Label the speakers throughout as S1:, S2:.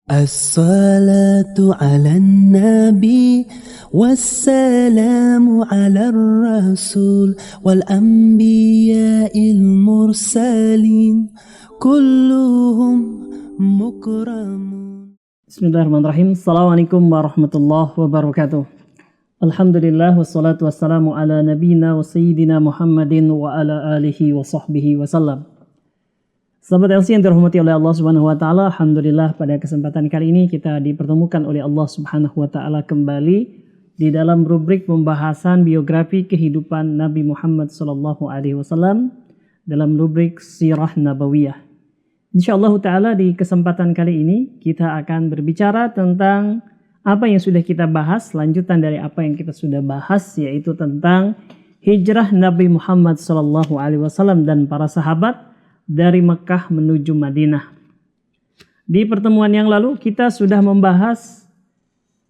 S1: As-salatu ala nabi wassalamu ala rasul wal anbiya'il mursalin kulluhum mukramun.
S2: Bismillahirrahmanirrahim. Assalamualaikum warahmatullahi wabarakatuh. Alhamdulillah wassalatu wassalamu ala nabiyina wa sayyidina Muhammadin wa ala alihi wa sahbihi wasallam. Sahabat LC yang dirahmati oleh Allah Subhanahu wa taala, alhamdulillah pada kesempatan kali ini kita dipertemukan oleh Allah Subhanahu wa taala kembali di dalam rubrik pembahasan biografi kehidupan Nabi Muhammad sallallahu alaihi wasallam dalam rubrik Sirah Nabawiyah. Insyaallah taala di kesempatan kali ini kita akan berbicara tentang apa yang sudah kita bahas, lanjutan dari apa yang kita sudah bahas, yaitu tentang hijrah Nabi Muhammad sallallahu alaihi wasallam dan para sahabat dari Mekah menuju Madinah. Di pertemuan yang lalu kita sudah membahas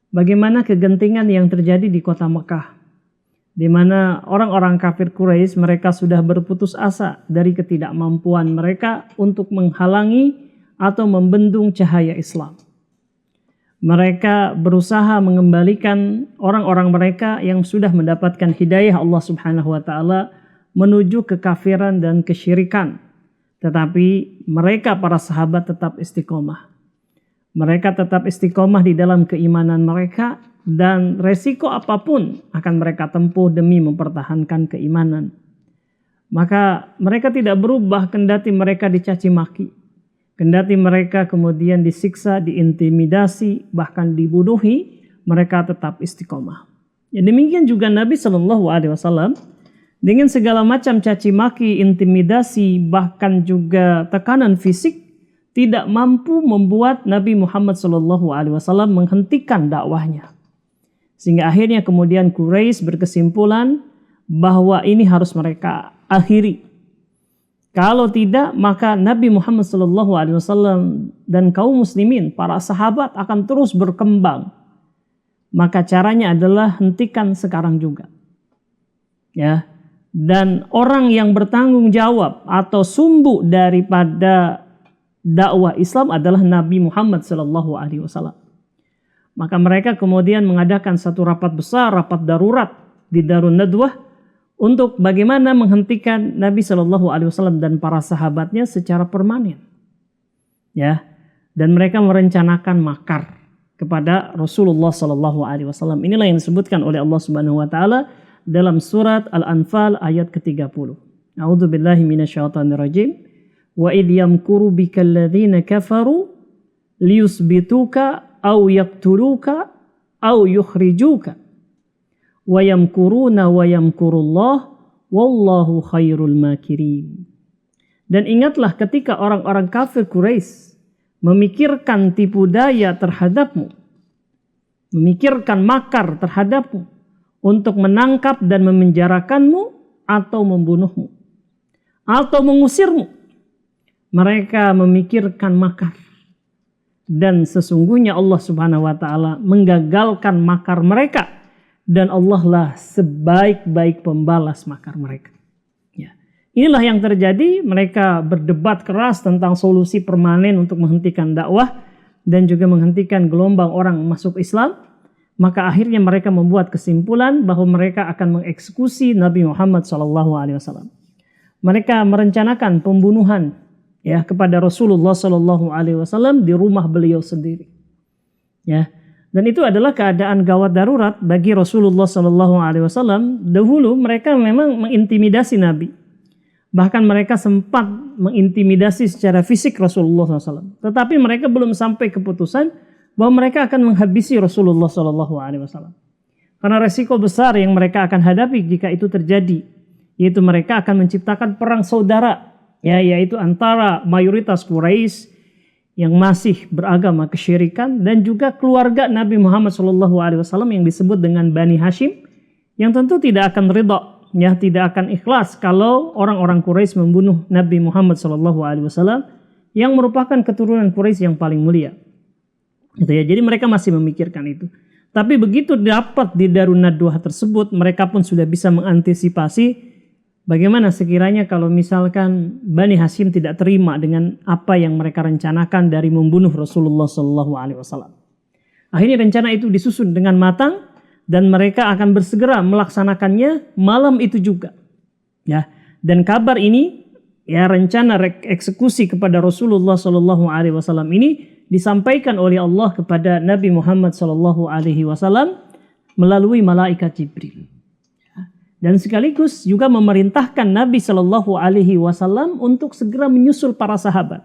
S2: bagaimana kegentingan yang terjadi di kota Mekah, di mana orang-orang kafir Quraisy mereka sudah berputus asa dari ketidakmampuan mereka untuk menghalangi atau membendung cahaya Islam. Mereka berusaha mengembalikan orang-orang mereka yang sudah mendapatkan hidayah Allah Subhanahu wa taala menuju kekafiran dan kesyirikan. Tetapi mereka para sahabat tetap istiqomah. Mereka tetap istiqomah di dalam keimanan mereka dan resiko apapun akan mereka tempuh demi mempertahankan keimanan. Maka mereka tidak berubah kendati mereka dicaci maki. Kendati mereka kemudian disiksa, diintimidasi, bahkan dibunuhi, mereka tetap istiqomah. Ya, demikian juga Nabi SAW dengan segala macam caci maki, intimidasi, bahkan juga tekanan fisik tidak mampu membuat Nabi Muhammad SAW menghentikan dakwahnya. Sehingga akhirnya kemudian Quraisy berkesimpulan bahwa ini harus mereka akhiri. Kalau tidak, maka Nabi Muhammad SAW dan kaum muslimin, para sahabat akan terus berkembang. Maka caranya adalah hentikan sekarang juga. Ya. Dan orang yang bertanggung jawab atau sumbu daripada dakwah Islam adalah Nabi Muhammad SAW. Maka mereka kemudian mengadakan satu rapat besar, rapat darurat di Darun Nadwah untuk bagaimana menghentikan Nabi SAW dan para sahabatnya secara permanen. Ya, dan mereka merencanakan makar kepada Rasulullah SAW. Inilah yang disebutkan oleh Allah Subhanahu Wa Taala dalam surat Al-Anfal ayat ke-30. A'udzubillahi minasyaitonirrajim. Wa idh yamkuru bikal ladzina kafaru liyusbituka aw yaqtuluka aw yukhrijuka wa yamkuruna wa yamkurullah wallahu khairul makirin. Dan ingatlah ketika orang-orang kafir Quraisy memikirkan tipu daya terhadapmu, memikirkan makar terhadapmu untuk menangkap dan memenjarakanmu atau membunuhmu atau mengusirmu. Mereka memikirkan makar. Dan sesungguhnya Allah Subhanahu wa taala menggagalkan makar mereka dan Allah lah sebaik-baik pembalas makar mereka. Ya. Inilah yang terjadi, mereka berdebat keras tentang solusi permanen untuk menghentikan dakwah dan juga menghentikan gelombang orang masuk Islam. Maka akhirnya mereka membuat kesimpulan bahwa mereka akan mengeksekusi Nabi Muhammad SAW. Mereka merencanakan pembunuhan ya kepada Rasulullah SAW di rumah beliau sendiri. Ya, dan itu adalah keadaan gawat darurat bagi Rasulullah SAW. Dahulu mereka memang mengintimidasi Nabi. Bahkan mereka sempat mengintimidasi secara fisik Rasulullah SAW. Tetapi mereka belum sampai keputusan bahwa mereka akan menghabisi Rasulullah SAW. Karena resiko besar yang mereka akan hadapi jika itu terjadi, yaitu mereka akan menciptakan perang saudara, ya, yaitu antara mayoritas Quraisy yang masih beragama kesyirikan dan juga keluarga Nabi Muhammad SAW yang disebut dengan Bani Hashim, yang tentu tidak akan ridha, ya, tidak akan ikhlas kalau orang-orang Quraisy membunuh Nabi Muhammad SAW yang merupakan keturunan Quraisy yang paling mulia. Gitu ya. Jadi mereka masih memikirkan itu. Tapi begitu dapat di Darun Nadwah tersebut, mereka pun sudah bisa mengantisipasi Bagaimana sekiranya kalau misalkan Bani Hashim tidak terima dengan apa yang mereka rencanakan dari membunuh Rasulullah SAW. Akhirnya rencana itu disusun dengan matang dan mereka akan bersegera melaksanakannya malam itu juga. Ya, dan kabar ini, ya, rencana eksekusi kepada Rasulullah SAW ini disampaikan oleh Allah kepada Nabi Muhammad SAW melalui malaikat Jibril. Dan sekaligus juga memerintahkan Nabi Shallallahu Alaihi Wasallam untuk segera menyusul para sahabat,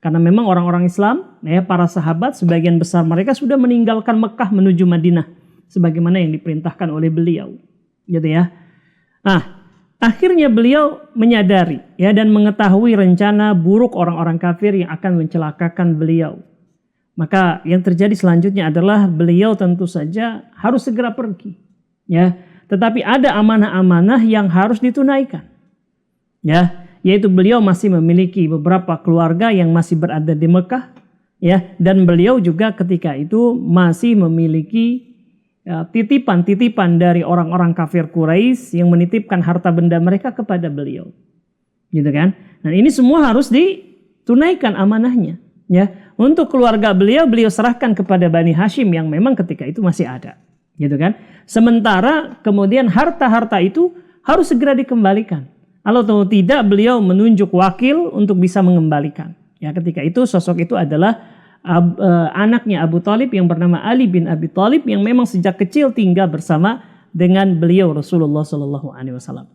S2: karena memang orang-orang Islam, ya, para sahabat sebagian besar mereka sudah meninggalkan Mekah menuju Madinah, sebagaimana yang diperintahkan oleh beliau, gitu ya. Nah, akhirnya beliau menyadari, ya, dan mengetahui rencana buruk orang-orang kafir yang akan mencelakakan beliau. Maka yang terjadi selanjutnya adalah beliau tentu saja harus segera pergi, ya. Tetapi ada amanah-amanah yang harus ditunaikan, ya, yaitu beliau masih memiliki beberapa keluarga yang masih berada di Mekah, ya, dan beliau juga ketika itu masih memiliki titipan-titipan dari orang-orang kafir Quraisy yang menitipkan harta benda mereka kepada beliau, gitu kan? Dan ini semua harus ditunaikan amanahnya, ya. Untuk keluarga beliau serahkan kepada Bani Hashim yang memang ketika itu masih ada, gitu kan? Sementara kemudian harta-harta itu harus segera dikembalikan. Kalau tidak, beliau menunjuk wakil untuk bisa mengembalikan. Ya, ketika itu sosok itu adalah anaknya Abu Thalib yang bernama Ali bin Abi Thalib yang memang sejak kecil tinggal bersama dengan beliau Rasulullah SAW.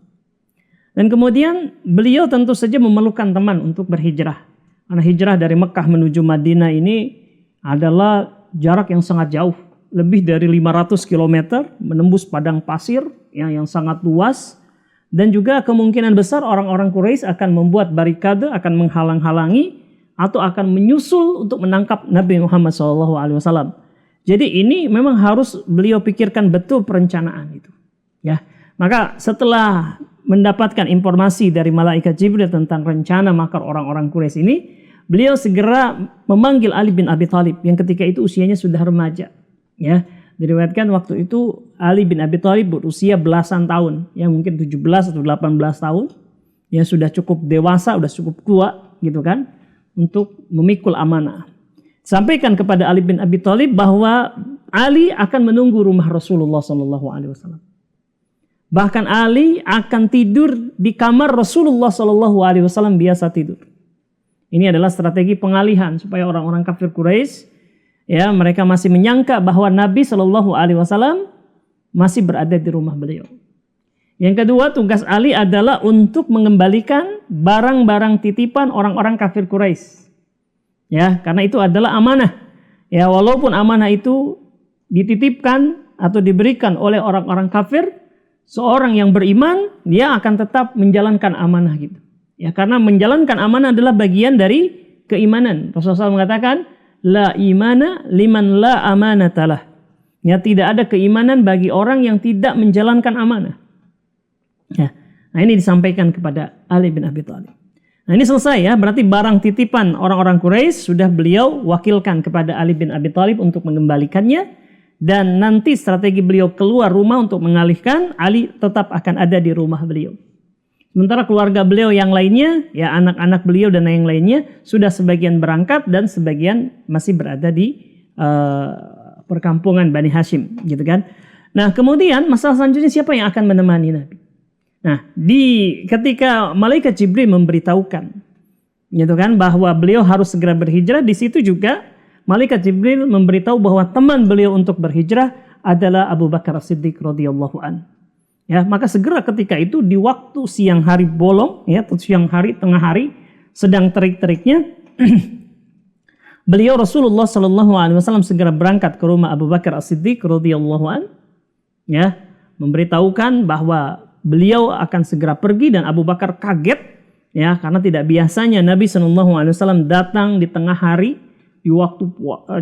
S2: Dan kemudian beliau tentu saja memerlukan teman untuk berhijrah. Karena hijrah dari Mekah menuju Madinah ini adalah jarak yang sangat jauh. Lebih dari 500 km menembus padang pasir yang sangat luas, dan juga kemungkinan besar orang-orang Quraisy akan membuat barikade, akan menghalang-halangi atau akan menyusul untuk menangkap Nabi Muhammad SAW. Jadi ini memang harus beliau pikirkan betul perencanaan itu, ya. Maka setelah mendapatkan informasi dari malaikat Jibril tentang rencana makar orang-orang Quraisy ini, beliau segera memanggil Ali bin Abi Thalib yang ketika itu usianya sudah remaja. Ya, diriwayatkan waktu itu Ali bin Abi Thalib berusia belasan tahun, ya mungkin 17 atau 18 tahun, ya sudah cukup dewasa, sudah cukup tua, gitu kan, untuk memikul amanah. Sampaikan kepada Ali bin Abi Thalib bahwa Ali akan menunggu rumah Rasulullah SAW. Bahkan Ali akan tidur di kamar Rasulullah SAW biasa tidur. Ini adalah strategi pengalihan supaya orang-orang kafir Quraisy, ya, mereka masih menyangka bahwa Nabi SAW masih berada di rumah beliau. Yang kedua, tugas Ali adalah untuk mengembalikan barang-barang titipan orang-orang kafir Quraisy. Ya, karena itu adalah amanah. Ya, walaupun amanah itu dititipkan atau diberikan oleh orang-orang kafir, seorang yang beriman dia akan tetap menjalankan amanah gitu. Ya, karena menjalankan amanah adalah bagian dari keimanan. Rasulullah SAW mengatakan, la imana liman la amanatalah. Ya, tidak ada keimanan bagi orang yang tidak menjalankan amanah. Ya, nah ini disampaikan kepada Ali bin Abi Thalib. Nah ini selesai, ya, berarti barang titipan orang-orang Quraisy sudah beliau wakilkan kepada Ali bin Abi Thalib untuk mengembalikannya, dan nanti strategi beliau keluar rumah untuk mengalihkan, Ali tetap akan ada di rumah beliau. Sementara keluarga beliau yang lainnya, ya anak-anak beliau dan yang lainnya sudah sebagian berangkat dan sebagian masih berada di perkampungan Bani Hashim, gitu kan. Nah, kemudian masalah selanjutnya siapa yang akan menemani Nabi? Nah, ketika malaikat Jibril memberitahukan, gitu kan, bahwa beliau harus segera berhijrah, di situ juga malaikat Jibril memberitahu bahwa teman beliau untuk berhijrah adalah Abu Bakar As-Siddiq radhiyallahu anhu. Ya, maka segera ketika itu di waktu siang hari bolong, ya, siang hari, tengah hari, sedang terik-teriknya, beliau Rasulullah SAW segera berangkat ke rumah Abu Bakar As-Siddiq radhiyallahu anhu, ya, memberitahukan bahwa beliau akan segera pergi, dan Abu Bakar kaget, ya, karena tidak biasanya Nabi SAW datang di tengah hari di waktu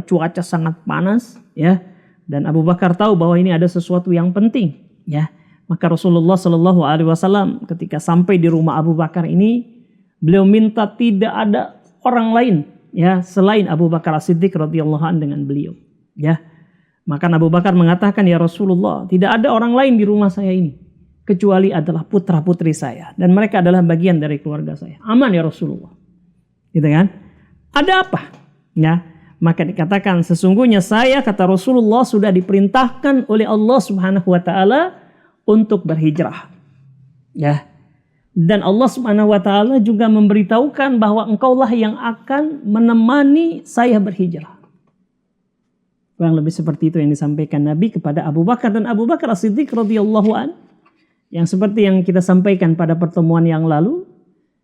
S2: cuaca sangat panas, ya, dan Abu Bakar tahu bahwa ini ada sesuatu yang penting, ya. Maka Rasulullah SAW ketika sampai di rumah Abu Bakar ini, beliau minta tidak ada orang lain, ya, selain Abu Bakar As-Siddiq radhiyallahu anhu dengan beliau, ya. Maka Abu Bakar mengatakan, ya Rasulullah, tidak ada orang lain di rumah saya ini. kecuali adalah putra-putri saya dan mereka adalah bagian dari keluarga saya. Aman ya Rasulullah. Gitu kan? Ada apa? Ya, maka dikatakan sesungguhnya saya, kata Rasulullah, sudah diperintahkan oleh Allah Subhanahu wa taala untuk berhijrah. Ya. Dan Allah Subhanahu wa taala juga memberitahukan bahwa engkaulah yang akan menemani saya berhijrah. Kurang lebih seperti itu yang disampaikan Nabi kepada Abu Bakar, dan Abu Bakar As-Siddiq radhiyallahu an, yang seperti yang kita sampaikan pada pertemuan yang lalu,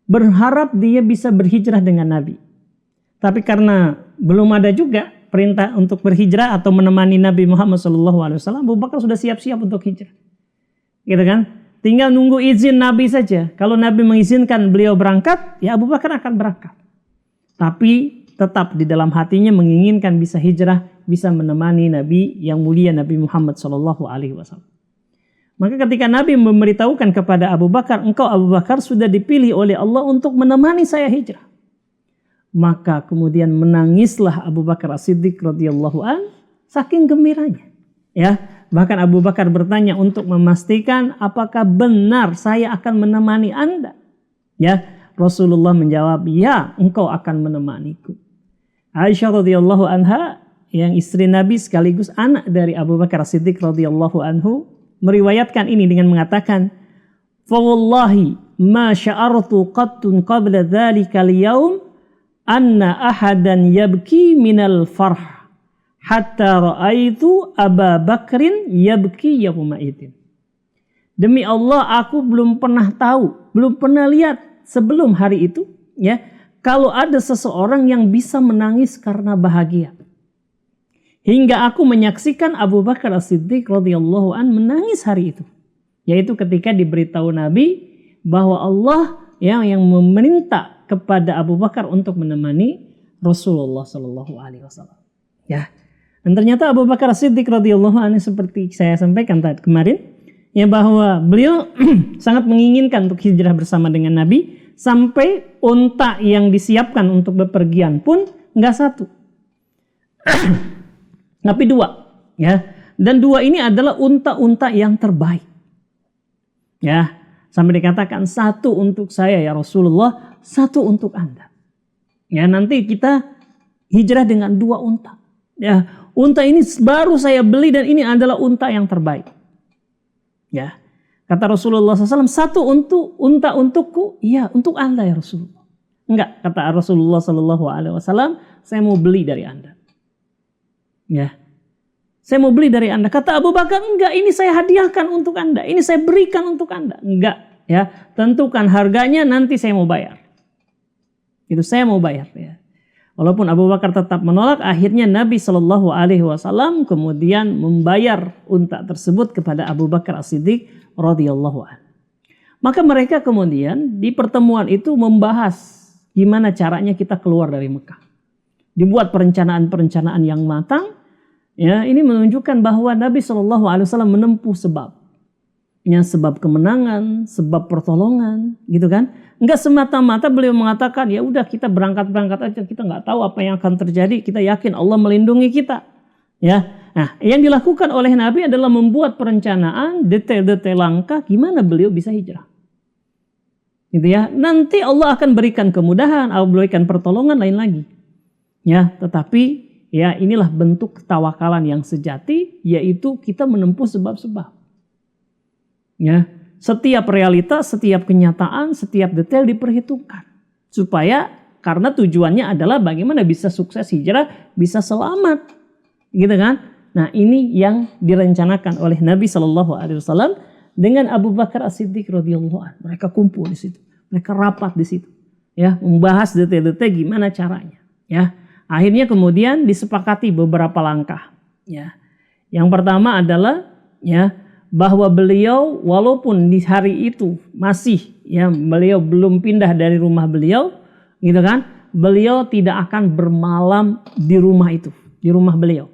S2: berharap dia bisa berhijrah dengan Nabi. Tapi karena belum ada juga perintah untuk berhijrah atau menemani Nabi Muhammad SAW, Abu Bakar sudah siap-siap untuk hijrah. Gitu kan? Tinggal nunggu izin Nabi saja. Kalau Nabi mengizinkan beliau berangkat, ya Abu Bakar akan berangkat. Tapi tetap di dalam hatinya menginginkan bisa hijrah, bisa menemani Nabi yang mulia Nabi Muhammad SAW. Maka ketika Nabi memberitahukan kepada Abu Bakar, engkau Abu Bakar sudah dipilih oleh Allah untuk menemani saya hijrah. Maka kemudian menangislah Abu Bakar As-Siddiq radhiyallahu an saking gembiranya. Ya, bahkan Abu Bakar bertanya untuk memastikan apakah benar saya akan menemani Anda. Ya, Rasulullah menjawab, ya, engkau akan menemaniku. Aisyah radhiyallahu anha yang istri Nabi sekaligus anak dari Abu Bakar As-Siddiq radhiyallahu anhu meriwayatkan ini dengan mengatakan, fa wallahi ma sya'artu qattun qabla dzalika al-yaum anna ahadan yabki minal farh hatta ra'aitu Aba Bakrin yabki yauma idin. Demi Allah, aku belum pernah tahu, belum pernah lihat sebelum hari itu, ya, kalau ada seseorang yang bisa menangis karena bahagia. Hingga aku menyaksikan Abu Bakar As-Siddiq radhiyallahu an menangis hari itu. Yaitu ketika diberitahu Nabi bahwa Allah yang memerintah kepada Abu Bakar untuk menemani Rasulullah sallallahu alaihi wasallam. Ya. Dan ternyata Abu Bakar As-Siddiq radhiyallahu an seperti saya sampaikan tadi kemarin, ya, bahwa beliau sangat menginginkan untuk hijrah bersama dengan Nabi, sampai unta yang disiapkan untuk bepergian pun enggak satu. Tapi dua, ya. Dan dua ini adalah unta-unta yang terbaik. Ya, sampai dikatakan satu untuk saya ya Rasulullah, satu untuk Anda. Ya, nanti kita hijrah dengan dua unta. Ya, unta ini baru saya beli dan ini adalah unta yang terbaik. Ya, kata Rasulullah SAW, satu unta untukku, iya untuk Anda ya Rasulullah. Enggak, kata Rasulullah SAW, saya mau beli dari Anda. Ya, saya mau beli dari Anda. Kata Abu Bakar, enggak, ini saya hadiahkan untuk Anda, ini saya berikan untuk Anda. Enggak, ya, tentukan harganya, nanti saya mau bayar. Itu saya mau bayar, ya. Walaupun Abu Bakar tetap menolak, akhirnya Nabi SAW kemudian membayar unta tersebut kepada Abu Bakar As-Siddiq radhiyallahu anhu. Maka mereka kemudian di pertemuan itu membahas gimana caranya kita keluar dari Mekah. Dibuat perencanaan-perencanaan yang matang. Ya, ini menunjukkan bahwa Nabi SAW menempuh sebab. Ya, sebab kemenangan, sebab pertolongan, gitu kan? Enggak semata-mata beliau mengatakan, ya udah kita berangkat aja, kita nggak tahu apa yang akan terjadi, kita yakin Allah melindungi kita. Ya, nah yang dilakukan oleh Nabi adalah membuat perencanaan, detail-detail langkah gimana beliau bisa hijrah. Gitu ya. Nanti Allah akan berikan kemudahan, Allah berikan pertolongan lain lagi. Ya, tetapi ya inilah bentuk ketawakalan yang sejati, yaitu kita menempuh sebab-sebab. Ya, setiap realitas, setiap kenyataan, setiap detail diperhitungkan. Supaya karena tujuannya adalah bagaimana bisa sukses hijrah, bisa selamat. Gitu kan? Nah, ini yang direncanakan oleh Nabi SAW dengan Abu Bakar As-Siddiq radhiyallahu anhu. Mereka kumpul di situ. Mereka rapat di situ. Ya, membahas detail-detail gimana caranya. Ya. Akhirnya kemudian disepakati beberapa langkah. Ya. Yang pertama adalah ya bahwa beliau walaupun di hari itu masih ya beliau belum pindah dari rumah beliau, gitu kan? Beliau tidak akan bermalam di rumah itu, di rumah beliau.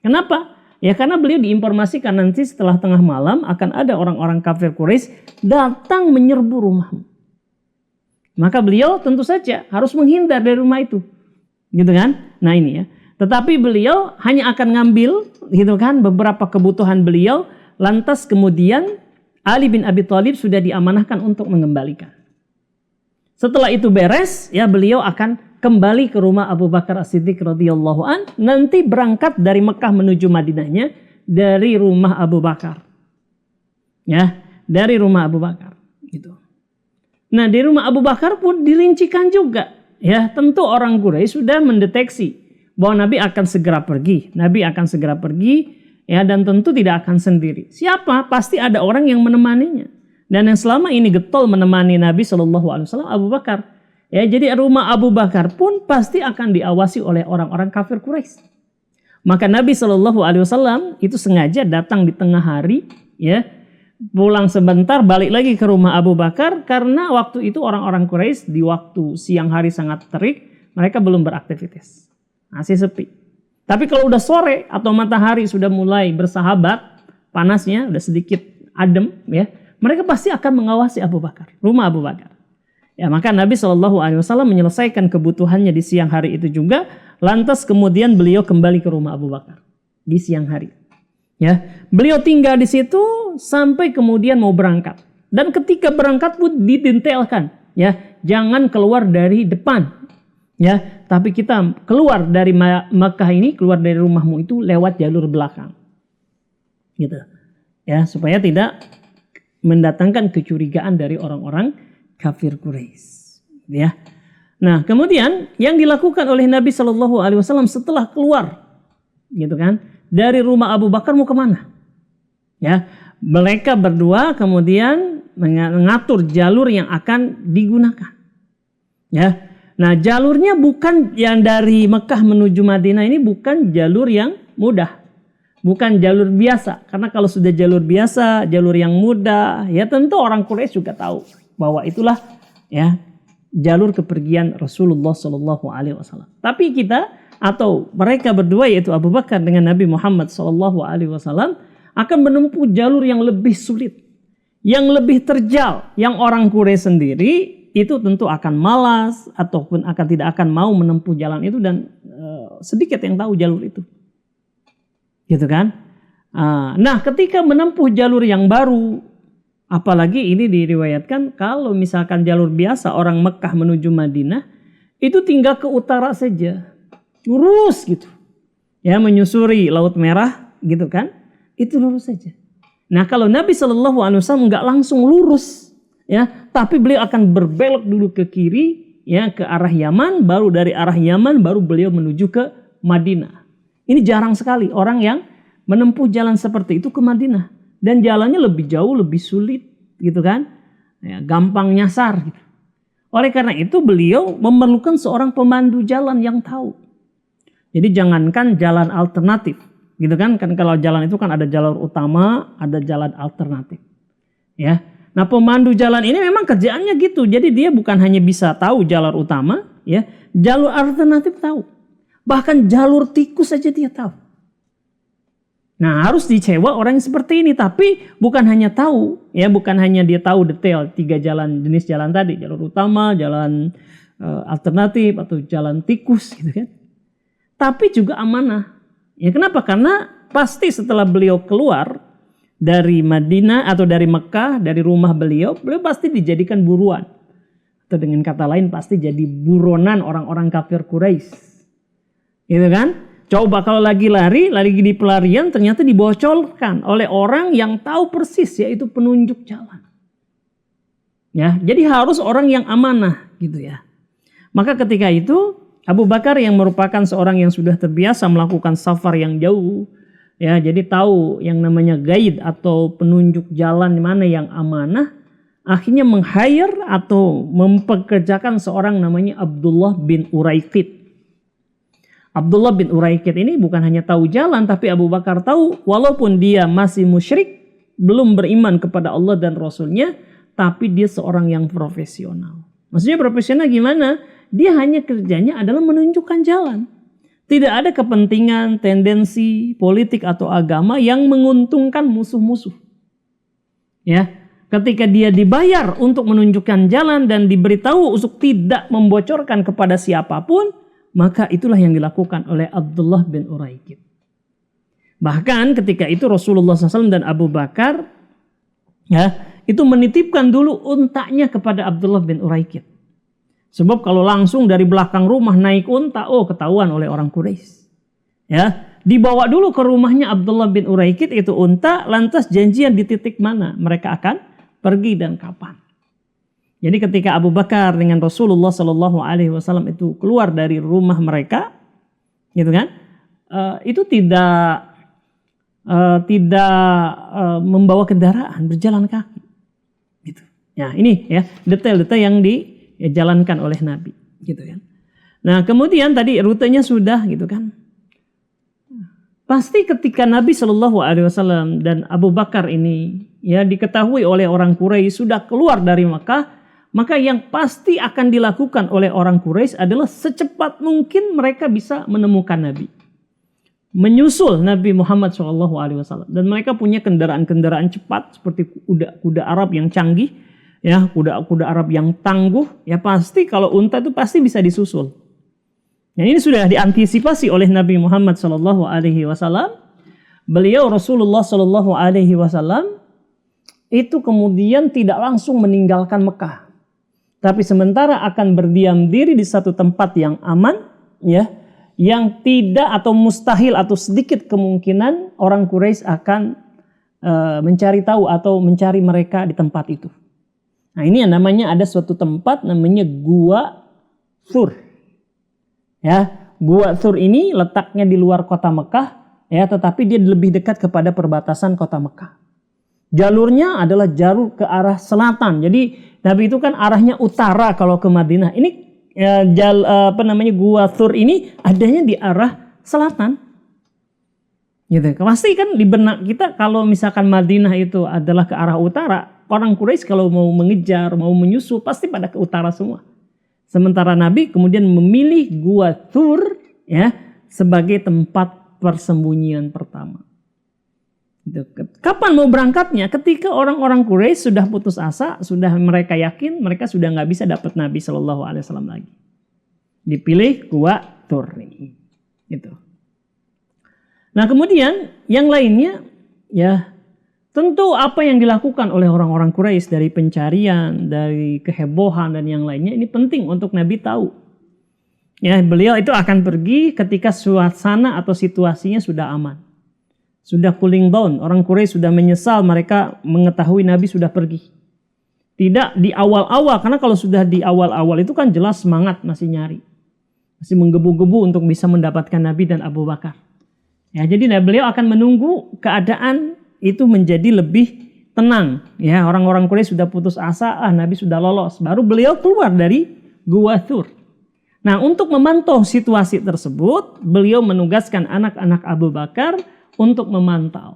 S2: Kenapa? Ya karena beliau diinformasikan nanti setelah tengah malam akan ada orang-orang kafir Quraisy datang menyerbu rumahmu. Maka beliau tentu saja harus menghindar dari rumah itu. Gitu kan? Nah ini ya. Tetapi beliau hanya akan ngambil gitu kan beberapa kebutuhan beliau, lantas kemudian Ali bin Abi Thalib sudah diamanahkan untuk mengembalikan. Setelah itu beres, ya beliau akan kembali ke rumah Abu Bakar As-Siddiq radhiyallahu an, nanti berangkat dari Mekah menuju Madinahnya dari rumah Abu Bakar. Ya, dari rumah Abu Bakar gitu. Nah, di rumah Abu Bakar pun dirincikan juga, ya, tentu orang Quraisy sudah mendeteksi bahwa Nabi akan segera pergi. Nabi akan segera pergi, ya, dan tentu tidak akan sendiri. Siapa? Pasti ada orang yang menemaninya. Dan yang selama ini getol menemani Nabi SAW, Abu Bakar. Ya, jadi rumah Abu Bakar pun pasti akan diawasi oleh orang-orang kafir Quraisy. Maka Nabi SAW itu sengaja datang di tengah hari, ya, pulang sebentar, balik lagi ke rumah Abu Bakar, karena waktu itu orang-orang Quraisy di waktu siang hari sangat terik, mereka belum beraktivitas, masih sepi. Tapi kalau udah sore atau matahari sudah mulai bersahabat, panasnya udah sedikit adem, ya, mereka pasti akan mengawasi Abu Bakar, rumah Abu Bakar. Ya, maka Nabi SAW menyelesaikan kebutuhannya di siang hari itu juga, lantas kemudian beliau kembali ke rumah Abu Bakar di siang hari. Ya, beliau tinggal di situ sampai kemudian mau berangkat. Dan ketika berangkat pun didetailkan, ya, jangan keluar dari depan, ya, tapi kita keluar dari Makkah ini, keluar dari rumahmu itu lewat jalur belakang, gitu, ya, supaya tidak mendatangkan kecurigaan dari orang-orang kafir Quraisy, ya. Nah, kemudian yang dilakukan oleh Nabi SAW setelah keluar, gitu kan, dari rumah Abu Bakar mau kemana? Ya, mereka berdua kemudian mengatur jalur yang akan digunakan. Ya, nah jalurnya bukan yang dari Mekah menuju Madinah, ini bukan jalur yang mudah. Bukan jalur biasa, karena kalau sudah jalur biasa, jalur yang mudah, ya tentu orang Quraisy juga tahu bahwa itulah, ya, jalur kepergian Rasulullah SAW. Tapi kita atau mereka berdua, yaitu Abu Bakar dengan Nabi Muhammad SAW, akan menempuh jalur yang lebih sulit, yang lebih terjal, yang orang Quraisy sendiri itu tentu akan malas ataupun tidak akan mau menempuh jalan itu, dan sedikit yang tahu jalur itu. Gitu kan? Nah, ketika menempuh jalur yang baru, apalagi ini diriwayatkan kalau misalkan jalur biasa orang Mekah menuju Madinah itu tinggal ke utara saja, lurus gitu, ya, menyusuri Laut Merah, gitu kan? Itu lurus saja. Nah, kalau Nabi SAW nggak langsung lurus, ya, tapi beliau akan berbelok dulu ke kiri, ya, ke arah Yaman, baru dari arah Yaman baru beliau menuju ke Madinah. Ini jarang sekali orang yang menempuh jalan seperti itu ke Madinah. Dan jalannya lebih jauh, lebih sulit, gitu kan. Ya, gampang nyasar gitu. Oleh karena itu beliau memerlukan seorang pemandu jalan yang tahu. Jadi jangankan jalan alternatif, gitu kan. Kan kalau jalan itu kan ada jalur utama, ada jalan alternatif. Ya. Nah, pemandu jalan ini memang kerjaannya gitu. Jadi dia bukan hanya bisa tahu jalur utama, ya, jalur alternatif tahu. Bahkan jalur tikus saja dia tahu. Nah, harus dicewa orang yang seperti ini. Tapi bukan hanya tahu, ya, bukan hanya dia tahu detail 3 jalan, jenis jalan tadi, jalur utama, jalan alternatif atau jalan tikus, gitu kan. Tapi juga amanah. Ya, kenapa? Karena pasti setelah beliau keluar dari Madinah atau dari Mekah, dari rumah beliau pasti dijadikan buruan. Atau dengan kata lain pasti jadi buronan orang-orang kafir Quraisy. Gitu kan? Coba kalau lagi lari di pelarian, ternyata dibocorkan oleh orang yang tahu persis, yaitu penunjuk jalan. Ya, jadi harus orang yang amanah, gitu ya. Maka ketika itu Abu Bakar yang merupakan seorang yang sudah terbiasa melakukan safar yang jauh, ya, jadi tahu yang namanya guide atau penunjuk jalan mana yang amanah, akhirnya meng-hire atau mempekerjakan seorang namanya Abdullah bin Uraiqid. Abdullah bin Uraiqid ini bukan hanya tahu jalan, tapi Abu Bakar tahu walaupun dia masih musyrik, belum beriman kepada Allah dan Rasulnya, tapi dia seorang yang profesional. Maksudnya profesional gimana? Dia hanya kerjanya adalah menunjukkan jalan. Tidak ada kepentingan, tendensi, politik atau agama yang menguntungkan musuh-musuh. Ya, ketika dia dibayar untuk menunjukkan jalan dan diberitahu untuk tidak membocorkan kepada siapapun, maka itulah yang dilakukan oleh Abdullah bin Uraiqid. Bahkan ketika itu Rasulullah SAW dan Abu Bakar ya, itu menitipkan dulu untanya kepada Abdullah bin Uraikid. Sebab kalau langsung dari belakang rumah naik unta, ketahuan oleh orang Quraisy. Ya, dibawa dulu ke rumahnya Abdullah bin Uraikid itu unta, lantas janjian di titik mana mereka akan pergi dan kapan. Jadi ketika Abu Bakar dengan Rasulullah Shallallahu Alaihi Wasallam itu keluar dari rumah mereka, gitu kan, itu tidak membawa kendaraan, berjalan kaki. Gitu. Ya, ini ya detail-detail yang dijalankan oleh Nabi, gitu kan. Nah, kemudian tadi rutenya sudah, gitu kan. Pasti ketika Nabi Shallallahu Alaihi Wasallam dan Abu Bakar ini ya diketahui oleh orang Quraisy sudah keluar dari Makkah, maka yang pasti akan dilakukan oleh orang Quraisy adalah secepat mungkin mereka bisa menemukan Nabi, menyusul Nabi Muhammad Shallallahu Alaihi Wasallam. Dan mereka punya kendaraan-kendaraan cepat seperti kuda Arab yang canggih, ya kuda Arab yang tangguh, ya pasti kalau unta itu pasti bisa disusul. Nah, ini sudah diantisipasi oleh Nabi Muhammad Shallallahu Alaihi Wasallam. Beliau Rasulullah Shallallahu Alaihi Wasallam itu kemudian tidak langsung meninggalkan Mekah, tapi sementara akan berdiam diri di satu tempat yang aman, ya, yang tidak atau mustahil atau sedikit kemungkinan orang Quraisy akan mencari tahu atau mencari mereka di tempat itu. Nah, ini yang namanya ada suatu tempat namanya Gua Thur. Ya, Gua Thur ini letaknya di luar kota Mekah, ya, tetapi dia lebih dekat kepada perbatasan kota Mekah. Jalurnya adalah jalur ke arah selatan. Jadi Nabi itu kan arahnya utara kalau ke Madinah. Ini Gua Thur ini adanya di arah selatan. Gitu. Pasti kan di benak kita kalau misalkan Madinah itu adalah ke arah utara, orang Quraisy kalau mau mengejar, mau menyusul pasti pada ke utara semua. Sementara Nabi kemudian memilih Gua Thur, ya, sebagai tempat persembunyian pertama. Kapan mau berangkatnya? Ketika orang-orang Quraisy sudah putus asa, sudah mereka yakin mereka sudah nggak bisa dapat Nabi Shallallahu Alaihi Wasallam lagi. Dipilih Gua Thur ini, gitu. Nah, kemudian yang lainnya, ya, tentu apa yang dilakukan oleh orang-orang Quraisy dari pencarian, dari kehebohan dan yang lainnya ini penting untuk Nabi tahu. Ya, beliau itu akan pergi ketika suasana atau situasinya sudah aman. Sudah cooling down, orang Quraisy sudah menyesal mereka mengetahui Nabi sudah pergi. Tidak di awal-awal, karena kalau sudah di awal-awal itu kan jelas semangat masih nyari. Masih menggebu-gebu untuk bisa mendapatkan Nabi dan Abu Bakar. Ya, jadi beliau akan menunggu keadaan itu menjadi lebih tenang. Ya, orang-orang Quraisy sudah putus asa, Nabi sudah lolos. Baru beliau keluar dari Gua Thur. Nah, untuk memantau situasi tersebut, beliau menugaskan anak-anak Abu Bakar untuk memantau.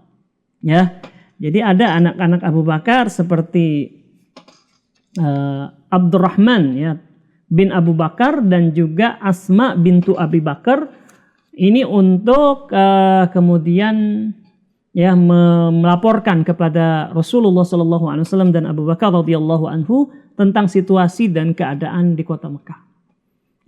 S2: Ya, jadi ada anak-anak Abu Bakar seperti Abdurrahman, ya, bin Abu Bakar dan juga Asma bintu Abi Bakar. Ini untuk kemudian ya melaporkan kepada Rasulullah Shallallahu Alaihi Wasallam dan Abu Bakar radhiyallahu anhu tentang situasi dan keadaan di kota Mekah.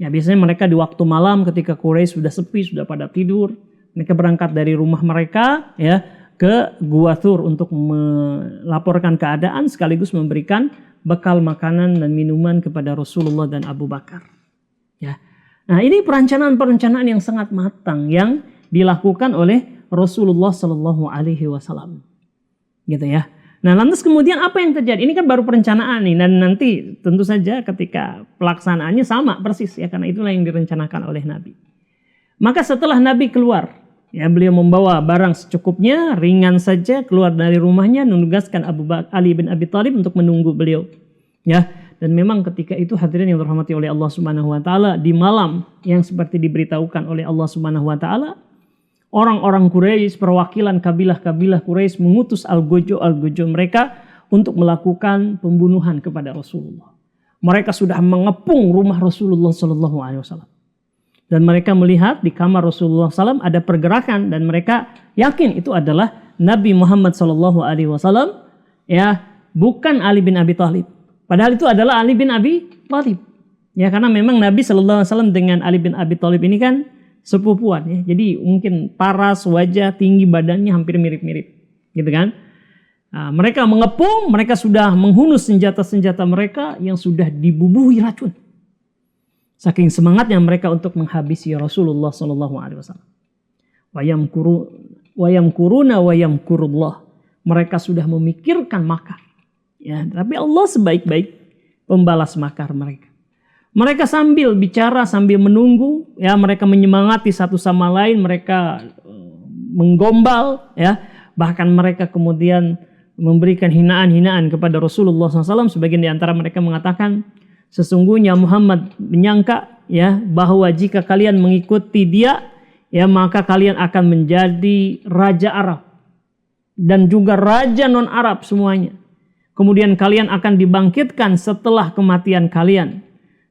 S2: Ya, biasanya mereka di waktu malam ketika Quraisy sudah sepi, sudah pada tidur, mereka berangkat dari rumah mereka, ya, ke Gua Thur untuk melaporkan keadaan sekaligus memberikan bekal makanan dan minuman kepada Rasulullah dan Abu Bakar. Ya. Nah, ini perencanaan-perencanaan yang sangat matang yang dilakukan oleh Rasulullah Shallallahu Alaihi Wasallam, gitu ya. Nah, lantas kemudian apa yang terjadi? Ini kan baru perencanaan nih, dan nanti tentu saja ketika pelaksanaannya sama persis, ya, karena itulah yang direncanakan oleh Nabi. Maka setelah Nabi keluar, ya, beliau membawa barang secukupnya, ringan saja, keluar dari rumahnya, menugaskan Ali bin Abi Thalib untuk menunggu beliau, ya. Dan memang ketika itu hadirin yang dirahmati oleh Allah Subhanahu wa taala, di malam yang seperti diberitahukan oleh Allah Subhanahu wa taala, orang-orang Quraisy, perwakilan kabilah-kabilah Quraisy mengutus al-gojo mereka untuk melakukan pembunuhan kepada Rasulullah. Mereka sudah mengepung rumah Rasulullah sallallahu alaihi wasallam. Dan mereka melihat di kamar Rasulullah SAW ada pergerakan dan mereka yakin itu adalah Nabi Muhammad sallallahu alaihi wasallam, ya, bukan Ali bin Abi Thalib. Padahal itu adalah Ali bin Abi Thalib. Ya, karena memang Nabi sallallahu alaihi wasallam dengan Ali bin Abi Thalib ini kan sepupuan, ya. Jadi mungkin paras, wajah, tinggi badannya hampir mirip-mirip, gitu kan? Mereka mengepung, mereka sudah menghunus senjata-senjata mereka yang sudah dibubuhi racun. Saking semangatnya mereka untuk menghabisi Rasulullah SAW. Wa yamkuruna wa yamkurullah. Mereka sudah memikirkan makar. Ya, tapi Allah sebaik-baik pembalas makar mereka. Mereka sambil bicara, sambil menunggu, ya, mereka menyemangati satu sama lain, mereka menggombal, ya, bahkan mereka kemudian memberikan hinaan-hinaan kepada Rasulullah SAW. Sebagian di antara mereka mengatakan, sesungguhnya Muhammad menyangka, ya, bahwa jika kalian mengikuti dia, ya, maka kalian akan menjadi raja Arab dan juga raja non Arab semuanya. Kemudian kalian akan dibangkitkan setelah kematian kalian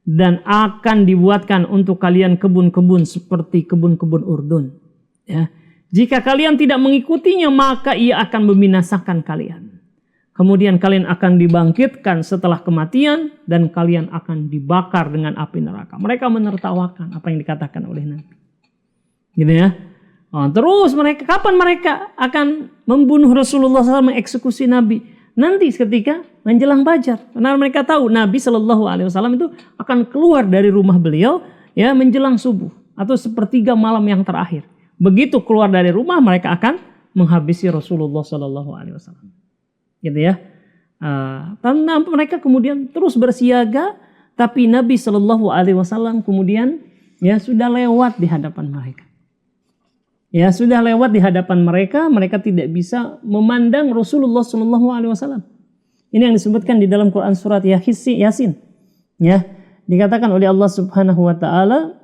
S2: dan akan dibuatkan untuk kalian kebun-kebun seperti kebun-kebun Urdun. Ya. Jika kalian tidak mengikutinya, maka ia akan membinasakan kalian. Kemudian kalian akan dibangkitkan setelah kematian dan kalian akan dibakar dengan api neraka. Mereka menertawakan apa yang dikatakan oleh Nabi. Gitu ya. Terus mereka, kapan mereka akan membunuh Rasulullah SAW, mengeksekusi Nabi? Nanti ketika menjelang fajar. Karena mereka tahu Nabi SAW itu akan keluar dari rumah beliau, ya, menjelang subuh atau sepertiga malam yang terakhir. Begitu keluar dari rumah, mereka akan menghabisi Rasulullah SAW. Gitu ya. Karena mereka kemudian terus bersiaga, tapi Nabi SAW kemudian, ya, sudah lewat di hadapan mereka. Ya, sudah lewat di hadapan mereka, mereka tidak bisa memandang Rasulullah SAW. Ini yang disebutkan di dalam Quran surat Yasin. Ya, dikatakan oleh Allah Subhanahu wa taala,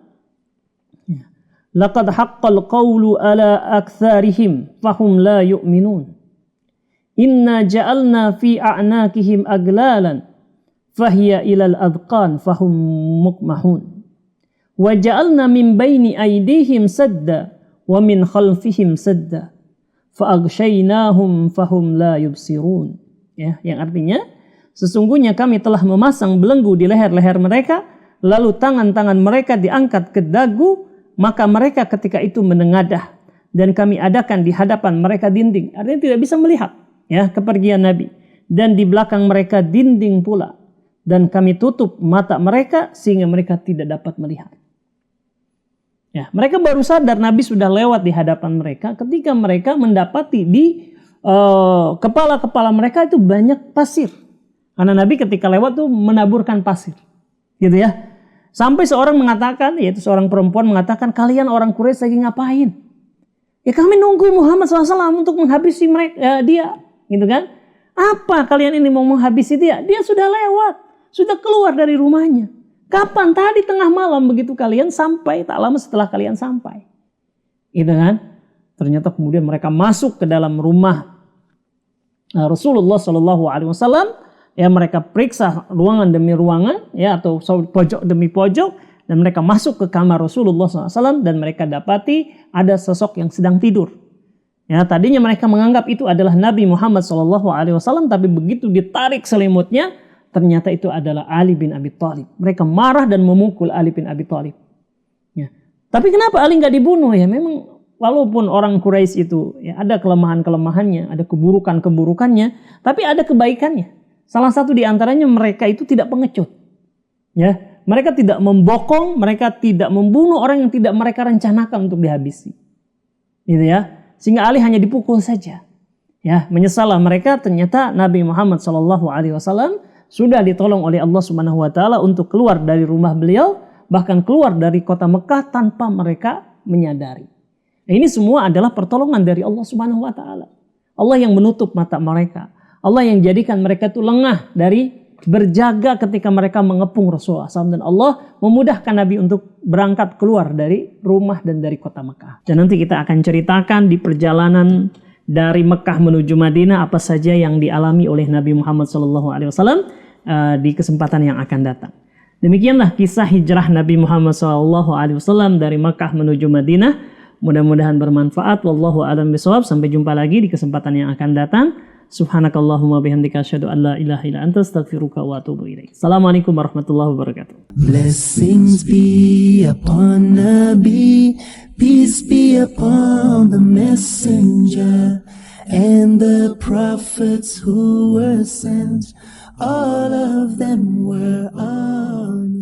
S2: laqad haqqal qawlu ala aktsarihim fahum la yu'minun. Inna ja'alna fi a'naqihim aglalan fahiya ilal adqan fahum muqmahun. Wa ja'alna min baini aydihim sadda wa min khalfihim sadda fa aghshaynahum fahum la yubsirun. Ya, yang artinya sesungguhnya kami telah memasang belenggu di leher-leher mereka, lalu tangan-tangan mereka diangkat ke dagu, maka mereka ketika itu menengadah, dan kami adakan di hadapan mereka dinding. Artinya tidak bisa melihat, ya, kepergian Nabi. Dan di belakang mereka dinding pula. Dan kami tutup mata mereka sehingga mereka tidak dapat melihat. Ya, mereka baru sadar Nabi sudah lewat di hadapan mereka ketika mereka mendapati di kepala-kepala mereka itu banyak pasir. Karena Nabi ketika lewat tuh menaburkan pasir. Gitu ya. Sampai seorang mengatakan, yaitu seorang perempuan mengatakan, kalian orang Quraisy lagi ngapain? Ya, kami nunggu Muhammad SAW untuk menghabisi mereka, dia. Gitu kan? Apa kalian ini mau menghabisi dia? Dia sudah lewat. Sudah keluar dari rumahnya. Kapan? Tadi tengah malam begitu kalian sampai, tak lama setelah kalian sampai. Gitu kan? Ternyata kemudian mereka masuk ke dalam rumah Rasulullah SAW. Ya, mereka periksa ruangan demi ruangan, ya, atau pojok demi pojok, dan mereka masuk ke kamar Rasulullah SAW dan mereka dapati ada sosok yang sedang tidur. Ya, tadinya mereka menganggap itu adalah Nabi Muhammad SAW, tapi begitu ditarik selimutnya, ternyata itu adalah Ali bin Abi Thalib. Mereka marah dan memukul Ali bin Abi Thalib. Ya. Tapi kenapa Ali nggak dibunuh? Ya, memang walaupun orang Quraisy itu, ya, ada kelemahan-kelemahannya, ada keburukan-keburukannya, tapi ada kebaikannya. Salah satu di antaranya mereka itu tidak pengecut. Ya, mereka tidak membokong, mereka tidak membunuh orang yang tidak mereka rencanakan untuk dihabisi. Gitu ya. Sehingga Ali hanya dipukul saja. Ya, menyesallah mereka, ternyata Nabi Muhammad SAW sudah ditolong oleh Allah Subhanahu wa taala untuk keluar dari rumah beliau, bahkan keluar dari kota Mekah tanpa mereka menyadari. Nah, ini semua adalah pertolongan dari Allah Subhanahu wa taala. Allah yang menutup mata mereka. Allah yang jadikan mereka itu lengah dari berjaga ketika mereka mengepung Rasulullah SAW. Dan Allah memudahkan Nabi untuk berangkat keluar dari rumah dan dari kota Mekah. Dan nanti kita akan ceritakan di perjalanan dari Mekah menuju Madinah apa saja yang dialami oleh Nabi Muhammad SAW di kesempatan yang akan datang. Demikianlah kisah hijrah Nabi Muhammad SAW dari Mekah menuju Madinah. Mudah-mudahan bermanfaat. Wallahu a'lam bishawab. Sampai jumpa lagi di kesempatan yang akan datang. Subhanakallahumma bihamdika asyhadu an la ilaha illa anta astaghfiruka wa atubu ilaik. Assalamualaikum warahmatullahi wabarakatuh.
S1: Blessings be upon Nabi, peace be upon the messenger, and the prophets who were sent, all of them were on